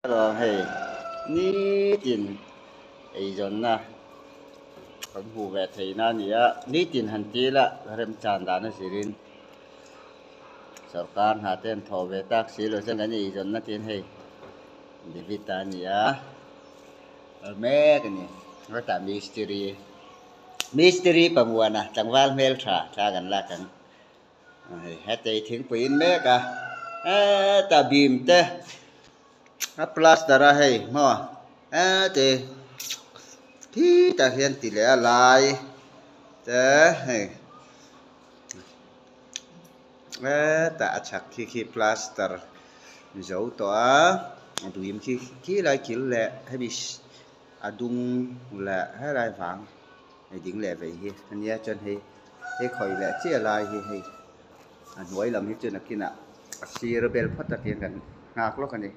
rồi hay ní tiền ấy rồi na còn hù về thì na nhỉ ní tiền hành chi là rem tràn đàn nó xí rin sở can hạ tên thọ về tác xí rồi xem cái gì rồi na tiền hay để viết ta nhỉ ở mẹ cái nhỉ nó ta mystery pamuan à chẳng val mail tra gần là gần hết tay tiếng pin mẹ cả ta bìm te plaster hay mà te thì ta hiện tỷ lệ lại te hay ta chắc khi plaster dấu tỏa đuổi khi lại kiểu lệ hay bị dung lệ hay lại vàng hay dính lệ vậy hi anh nhớ chân hay khỏi lệ chia lại hay nuôi làm hết chân là kia nào xì rebel phát ra tiền gần ngạc lắm cái này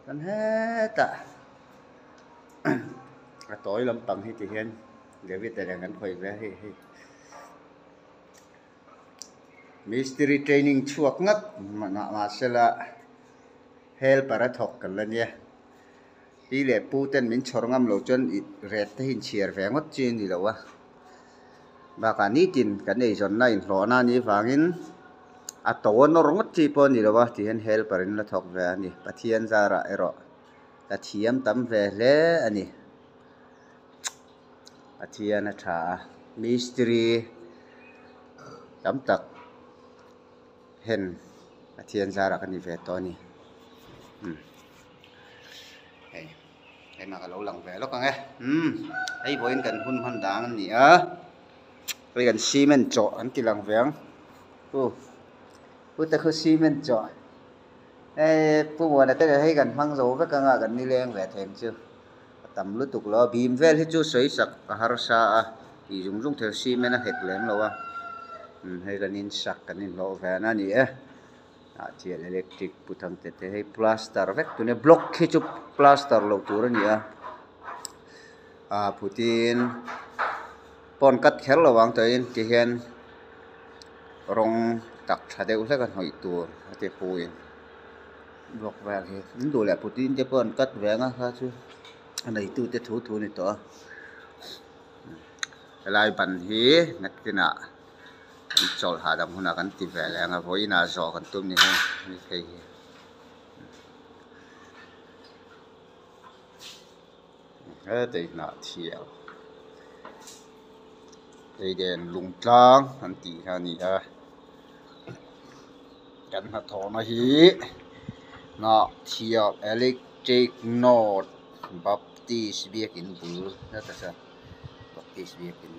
kan hết ta tối lắm bằng hay thì hiện để biết tại ngắn khỏi về hay mystery training chuộc ngất mà sẽ là help para thọcกันแล้วเนี่ยที่เหลือปูเต้นมินชอร์งามโลจนเรดที่หินเชียร์แฝงวัดจีนนี่แหละวะบางการนี้จินกันในส่วนนั้นหล่อหน้านี้ฟังอินตัวนรกจีปนี่แหละวะที่เห็นเฮลปารินละทอกเวนี่ปะเทียนซาระเอรอตะเทียมตั้มเวเลอันนี้ปะเทียนนะท่ามิสตรีตั้มตักเห็นปะเทียนซาระกันนี่เวตัวนี้เห็นมากับเราหลังเวแล้วกันไงไอ้พวกนี้กันหุ่นพันด่างนี่ไปกันซีเมนต์เจาะอันที่หลังเวงพูดแต่คือซีเมนต์เจาะผู้ว่าแต่ก็ให้กันฟังโซ่ไปกันกันนี่แรงแหวะแทงชื่อต่ำลุตุกล้อบีมเวลที่จู่สวยสักฮาร์ซาอีจุงเทลซีเมนต์เห็ดแหลมแล้ววะให้กันนินสักกันนินล้อแหวนั่นนี่เทียนอิเล็กทริกพุทธังเตะให้พลาสเตอร์เวกตัวนี้บล็อกให้จุบพลาสเตอร์ล้อตัวนี้พุทินปอนกัดแขนระวังตัวนี้ที่เห็นรองตักชาเดอุสกันหอยตัวเตะปูนบอกว่าเห็นดูแลปูตินจะเปิ้นกัดแหวงครับชื่ออันไหนตู้จะถูนี่ตัวลายบันฮีนักกินจอดหาดำหุ่นกันติดแหวงครับเพราะอินาจอกันตุ้มนี่ฮะนี่ใครแต่หน้าเที่ยวเดินลุงจางอันตีท่านี้กันหัดถอมาฮีน่ะเที่ยวอิเล็กทริกโนดบัพติสเบียกินบูนั่นแต่ซะบัพติสเบียกิน